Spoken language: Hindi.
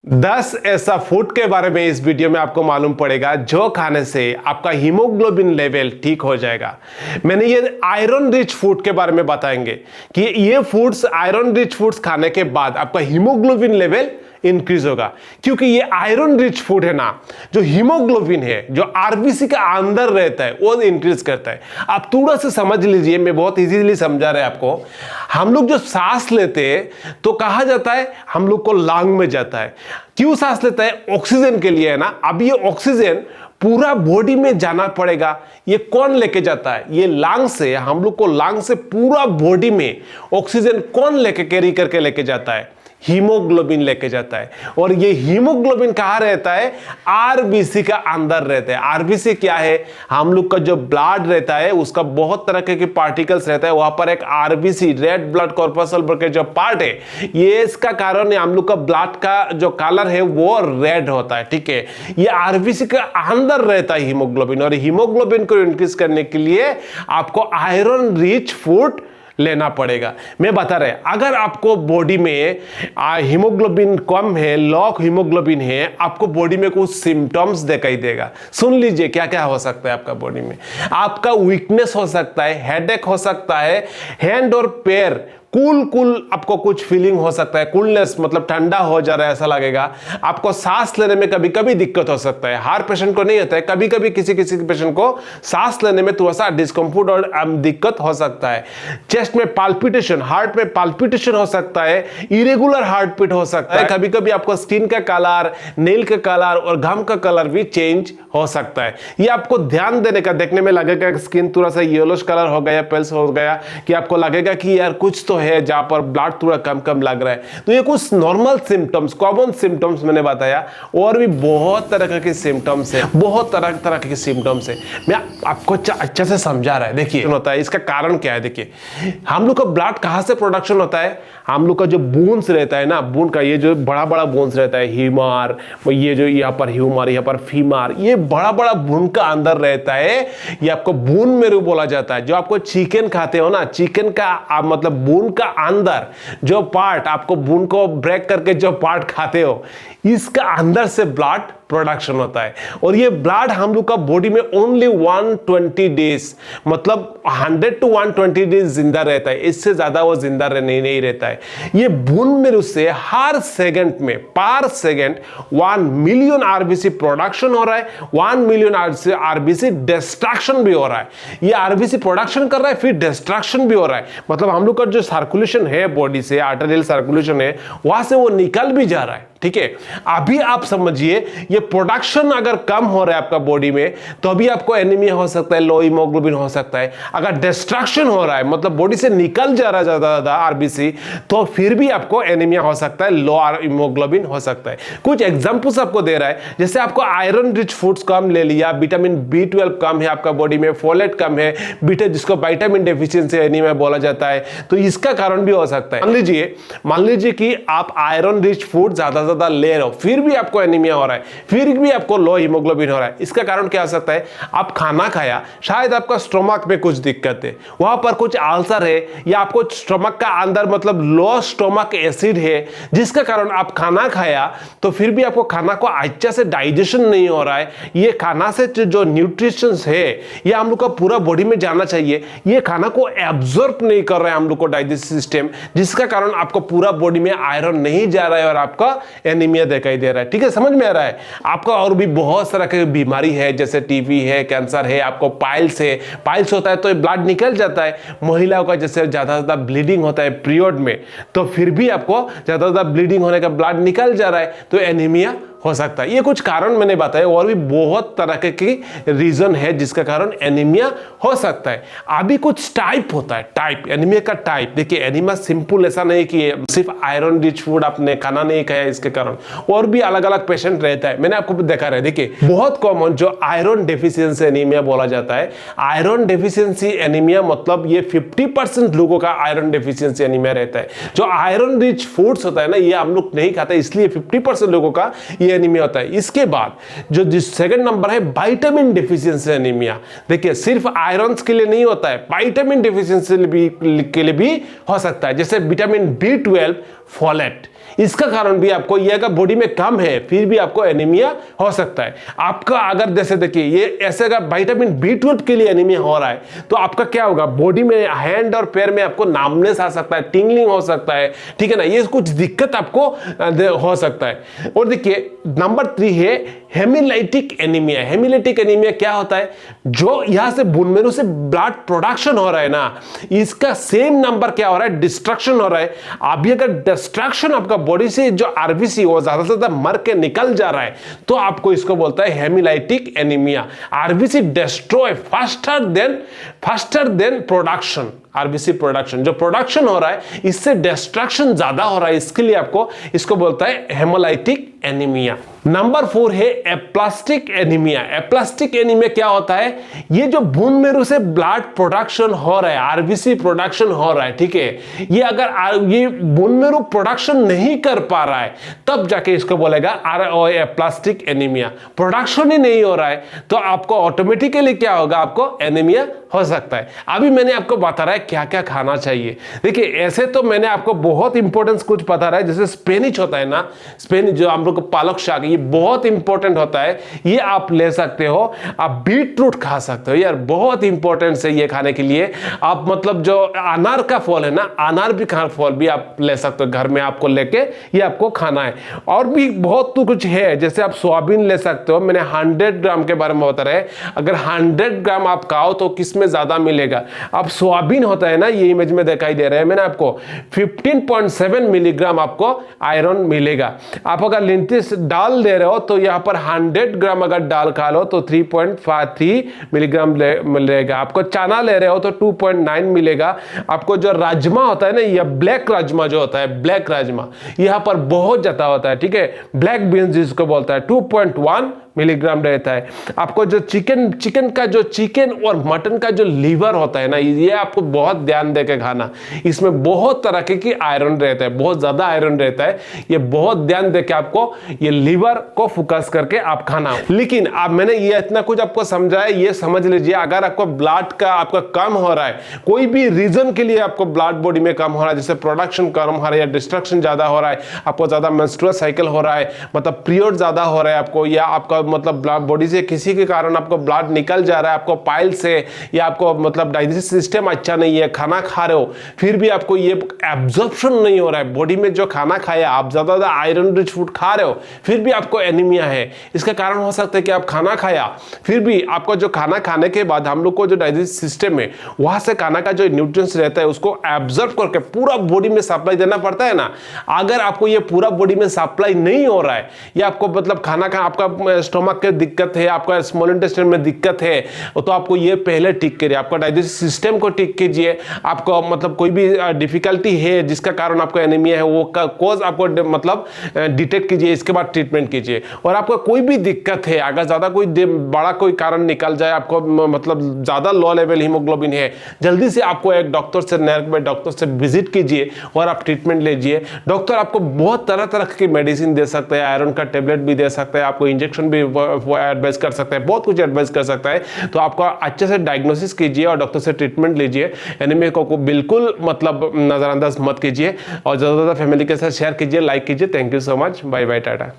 10 ऐसा फूड के बारे में इस वीडियो में आपको मालूम पड़ेगा जो खाने से आपका हीमोग्लोबिन लेवल ठीक हो जाएगा। मैंने ये आयरन रिच फूड के बारे में बताएंगे कि ये फूड्स आयरन रिच फूड्स खाने के बाद आपका हीमोग्लोबिन लेवल इंक्रीज होगा, क्योंकि ये आयरन रिच फूड है ना, जो हीमोग्लोबिन है जो आरबीसी का अंदर रहता है वो इंक्रीज करता है। आप थोड़ा सा समझ लीजिए, मैं बहुत इजीली समझा रहा है आपको। हम लोग जो सांस लेते हैं तो कहा जाता है हम लोग को लंग में जाता है। क्यों सांस लेता है? ऑक्सीजन के लिए है ना। अब ये ऑक्सीजन पूरा बॉडी में जाना पड़ेगा। ये कौन लेके जाता है? ये लंग से, हम लोग को लंग से पूरा बॉडी में ऑक्सीजन कौन लेके कैरी करके लेके जाता है? हीमोग्लोबिन लेके जाता है। और ये हीमोग्लोबिन कहां रहता है? आरबीसी का अंदर रहता है। आरबीसी क्या है? हम लोग का जो ब्लड रहता है उसका बहुत तरह के पार्टिकल्स रहता है। वहां पर एक आरबीसी, रेड ब्लड कॉर्पसल के जो पार्ट है, ये इसका कारण है हम लोग का ब्लड का जो कलर है वो रेड होता है। ठीक है, ये आरबीसी का अंदर रहता है हीमोग्लोबिन। और हीमोग्लोबिन को इंक्रीज करने के लिए आपको आयरन रिच फूड लेना पड़ेगा। मैं बता रहा, अगर आपको बॉडी में हीमोग्लोबिन कम है, लो हीमोग्लोबिन है, आपको बॉडी में कुछ सिम्टम्स दिखाई देगा। सुन लीजिए क्या क्या हो सकता है आपका बॉडी में। आपका वीकनेस हो सकता है, हेडेक हो सकता है, हैंड और पैर कूल आपको कुछ फीलिंग हो सकता है। कूलनेस मतलब ठंडा हो जा रहा है ऐसा लगेगा। आपको सांस लेने में कभी कभी दिक्कत हो सकता है। हर पेशेंट को नहीं होता है, कभी कभी किसी पेशेंट को सांस लेने में थोड़ा सा डिस्कम्फर्ट और दिक्कत हो सकता है। चेस्ट में पाल्पिटेशन, हार्ट में पाल्पिटेशन हो सकता है, इरेगुलर हार्ट बीट हो सकता है। कभी कभी आपको स्किन का कलर, नेल का कलर और घाम का कलर भी चेंज हो सकता है। ये आपको ध्यान देने का, देखने में लगेगा कि स्किन थोड़ा सा येलोश कलर हो गया, पेल्स हो गया, कि आपको लगेगा कि यार कुछ तो है जहां पर ब्लड थोड़ा कम कम लग रहा है। तो ये कुछ नॉर्मल सिम्टम्स, कॉमन सिम्टम्स मैंने बताया। और भी बहुत तरह के सिम्टम्स है, बहुत तरह के सिम्टम्स है। मैं आपको अच्छा से समझा रहा है। देखिए होता है, इसका कारण क्या है? देखिए, हम लोग का ब्लड कहां से प्रोडक्शन होता है? हम लोग का जो बोन्स रहता है ना, बोन का ये जो बड़ा बड़ा बोन्स रहता है, हीमार, ये जो यहाँ पर ह्यूमर, यहाँ पर फीमार, ये बड़ा बड़ा बोन का अंदर रहता है। ये आपको बोन मेरो बोला जाता है। जो आपको चिकन खाते हो ना, चिकन का मतलब बोन का अंदर जो पार्ट, आपको बोन को ब्रेक करके जो पार्ट खाते हो, इसका अंदर से ब्लड प्रोडक्शन होता है। और ये ब्लड हम लोग का बॉडी में ओनली 120 डेज, मतलब 100 to 120 डेज जिंदा रहता है। इससे ज्यादा वो जिंदा नहीं रहता है। ये बोन मेरो से हर सेकंड में, पर सेकंड 1 मिलियन आरबीसी प्रोडक्शन हो रहा है, 1 मिलियन आरबीसी डिस्ट्रक्शन भी हो रहा है। ये आरबीसी प्रोडक्शन कर रहा है, फिर डिस्ट्रक्शन भी हो रहा है। मतलब हम लोग का जो सर्कुलेशन है बॉडी से, आर्टेरियल सर्कुलेशन है, वहां से वो निकल भी जा रहा है। ठीक है, अभी आप समझिए, ये प्रोडक्शन अगर कम हो रहा है आपका बॉडी में, तो अभी आपको एनीमिया हो सकता है, लो हीमोग्लोबिन हो सकता है। अगर डिस्ट्रक्शन हो रहा है, मतलब बॉडी से निकल जा रहा है ज्यादा आरबीसी, तो फिर भी आपको एनीमिया हो सकता है, लो हीमोग्लोबिन हो सकता है। कुछ एग्जांपल्स आपको दे रहा है, जैसे आपको आयरन रिच फूड्स कम ले लिया, विटामिन B12 कम है आपका बॉडी में, फोलेट कम है, बीटा जिसको विटामिन डेफिशिएंसी एनीमिया बोला जाता है, तो इसका कारण भी हो सकता है। मान लीजिए कि आप आयरन रिच फूड ज्यादा ले रहे हो, फिर भी आपको एनीमिया हो रहा है, फिर भी आपको लो हीमोग्लोबिन हो रहा है। इसका कारण क्या हो सकता है? आप खाना खाया, शायद आपका स्टोमक में कुछ दिक्कत है, वहां पर कुछ अल्सर है, या आपको स्टोमक का अंदर मतलब लो स्टोमक एसिड है, जिसका कारण आप खाना खाया तो फिर भी आपको खाना को अच्छा से डाइजेशन नहीं हो रहा है। ये खाना से जो न्यूट्रिशन है ये हम लोग का पूरा बॉडी में जाना चाहिए, ये खाना को एब्जॉर्ब नहीं कर रहा है हम लोग को डाइजेस्टिव सिस्टम, जिसका कारण आपको पूरा बॉडी में आयरन नहीं जा रहा है और आपका एनीमिया दिखाई दे रहा है। ठीक है, समझ में आ रहा है आपका? और भी बहुत सारा की बीमारी है, जैसे टीबी है, कैंसर है, आपको पाइल्स है। पाइल्स होता है तो ब्लड निकल जाता है। महिलाओं का जैसे ज्यादा ब्लीडिंग होता है पीरियड में, तो फिर भी आपको ज्यादा ब्लीडिंग होने का ब्लड निकल जा रहा है, तो एनीमिया हो सकता है। ये कुछ कारण मैंने बताए, और भी बहुत तरह के रीजन है जिसका कारण एनीमिया हो सकता है। अभी कुछ टाइप होता है, टाइप, एनीमिया का टाइप। देखिए, एनीमिया सिंपल ऐसा नहीं कि सिर्फ आयरन रिच फूड आपने खाना नहीं खाया इसके कारण, और भी अलग अलग पेशेंट रहता है। मैंने आपको देखा है, देखिए बहुत कॉमन जो आयरन डेफिशिएंसी एनीमिया बोला जाता है। आयरन डेफिशिएंसी एनीमिया मतलब ये 50% लोगों का आयरन डेफिशिएंसी एनीमिया रहता है। जो आयरन रिच फूड्स होता है ना, ये हम लोग नहीं खाते, इसलिए 50% लोगों का ये एनीमिया होता है। इसके बाद जो सेकंड नंबर है विटामिन डेफिशिएंसी एनीमिया। देखिए, सिर्फ आयरन के लिए नहीं होता है, विटामिन डेफिशिएंसी के लिए भी हो सकता है, जैसे विटामिन B12, फोलेट, इसका कारण भी आपको ये अगर बॉडी में कम है फिर भी आपको एनीमिया हो सकता है। आपका अगर जैसे देखिए ये ऐसे अगर विटामिन B12 के लिए एनीमिया हो रहा है तो आपका क्या होगा, बॉडी में हैंड और पैर में आपको नामनेस आ सकता है, टिंगलिंग हो सकता है, ठीक है ना, ये कुछ दिक्कत आपको हो सकता है। और देखिए नंबर 3 है हेमिलाइटिक एनीमिया। हेमिलाइटिक एनीमिया क्या होता है, जो यहां से बोन मैरो से ब्लड प्रोडक्शन हो रहा है ना, इसका सेम नंबर क्या हो रहा है, डिस्ट्रक्शन हो रहा है। अभी अगर डिस्ट्रक्शन आपका बॉडी से जो आरबीसी वो ज्यादा से ज्यादा मर के निकल जा रहा है तो आपको इसको बोलता है haemolytic anaemia. RBC destroy faster than production. RBC production, जो प्रोडक्शन हो रहा है इससे डिस्ट्रक्शन ज्यादा हो रहा है, इसके लिए आपको इसको बोलता है हेमोलाइटिक एनीमिया। नंबर 4 है एप्लास्टिक एनीमिया। एप्लास्टिक एनीमिया क्या होता है, ये जो बोन मैरो से ब्लड प्रोडक्शन हो रहा है, आरबीसी प्रोडक्शन हो रहा है, ठीक है, ये अगर ये बोन मैरो प्रोडक्शन नहीं कर पा रहा है तब जाके इसको बोलेगा एप्लास्टिक एनीमिया। प्रोडक्शन ही नहीं हो रहा है तो आपको ऑटोमेटिकली क्या होगा, आपको एनीमिया हो सकता है। अभी मैंने आपको बता रहा है क्या क्या खाना चाहिए। देखिए ऐसे तो मैंने आपको बहुत इंपॉर्टेंस कुछ बता रहा है, जैसे स्पेनिश होता है ना, स्पेनिश जो हम लोग पालक शाक, ये बहुत इंपॉर्टेंट होता है, ये आप ले सकते हो। आप बीट रूट खा सकते हो, यार बहुत इंपॉर्टेंट है ये खाने के लिए। आप मतलब जो अनार का फल है ना, अनार भी फल भी आप ले सकते हो घर में, आपको लेके ये आपको खाना है। और भी बहुत तो कुछ है, जैसे आप सोयाबीन ले सकते हो। मैंने 100 ग्राम के बारे में बता रहे हैं, अगर 100 ग्राम आप खाओ तो किसमें ज्यादा मिलेगा। अब सोयाबीन होता है ना, ये इमेज में दिखाई दे रहा है मैंने आपको, 15.7 मिलीग्राम आपको आयरन मिलेगा। आप अगर लिंटिस दाल ले रहे हो तो यहां पर 100 ग्राम अगर दाल खा लो तो 3.53 मिलीग्राम मिलेगा। आपको चना ले रहे हो तो 2.9 मिलेगा। आपको जो राजमा होता है ना, यह ब्लैक राजमा जो होता है, ब्लैक राजमा यहां पर बहुत ज्यादा होता है, ठीक है, ब्लैक बीन्स जिसको बोलता है, 2.1 मिलीग्राम रहता है। आपको जो चिकन और मटन का जो लीवर होता है ना, ये आपको बहुत ध्यान देकर खाना, इसमें बहुत तरह की आयरन रहता है, बहुत ज्यादा आयरन रहता है, ये बहुत ध्यान देकर आपको ये लीवर को फोकस करके आप खाना। लेकिन अब मैंने ये इतना कुछ आपको समझाया, ये समझ लीजिए अगर आपको ब्लड का आपका कम हो रहा है, कोई भी रीजन के लिए आपको ब्लड बॉडी में कम हो रहा है, जैसे प्रोडक्शन कम हो रहा है या डिस्ट्रक्शन ज्यादा हो रहा है, आपको ज्यादा मेंस्ट्रुअल साइकिल हो रहा है, मतलब पीरियड ज्यादा हो रहा है आपको, या आपका मतलब बॉडी से किसी के कारण आपको ब्लड निकल जा रहा है, आपको पाइल से, या आपको मतलब डाइजेस्टिव सिस्टम अच्छा नहीं है, खाना खा रहे हो फिर भी आपको ये एब्जॉर्प्शन नहीं हो रहा है बॉडी में, जो खाना खाया आप ज्यादा आयरन रिच फूड खा रहे हो फिर भी आपको एनीमिया है। इसका कारण हो सकता है कि आप खाना खाया फिर भी आपको जो खाना खाने के बाद हम लोग को जो डाइजेस्टिव सिस्टम है वहां से खाना का जो न्यूट्रिएंट्स रहता है उसको एब्जॉर्ब करके पूरा बॉडी में सप्लाई देना पड़ता है ना। अगर आपको ये पूरा बॉडी में सप्लाई नहीं हो रहा है, या आपको मतलब खाना खा आपका स्टोमक के दिक्कत है, आपका स्मॉल इंटेस्टाइन में दिक्कत है, तो आपको ये पहले ठीक करिए, आपका डाइजेस्टिव सिस्टम को ठीक कीजिए। आपको मतलब कोई भी डिफिकल्टी है जिसका कारण आपको एनीमिया है वो कॉज आपको मतलब डिटेक्ट कीजिए, इसके बाद ट्रीटमेंट कीजिए। और आपको कोई भी दिक्कत है, अगर ज्यादा कोई बड़ा कोई कारण निकल जाए, आपको मतलब ज्यादा लो लेवल हीमोग्लोबिन है, जल्दी से आपको एक डॉक्टर से विजिट कीजिए और आप ट्रीटमेंट लीजिए। डॉक्टर आपको बहुत तरह तरह की मेडिसिन दे सकते हैं, आयरन का टेबलेट भी दे सकते हैं, आपको इंजेक्शन भी एडवाइस कर सकता है, बहुत कुछ एडवाइस कर सकता है। तो आपको अच्छे से डायग्नोसिस कीजिए और डॉक्टर से ट्रीटमेंट लीजिए। एनीमिया को बिल्कुल मतलब नजरअंदाज मत कीजिए और ज्यादा फैमिली के साथ शेयर कीजिए, लाइक कीजिए। Thank you so much, bye bye, Tata.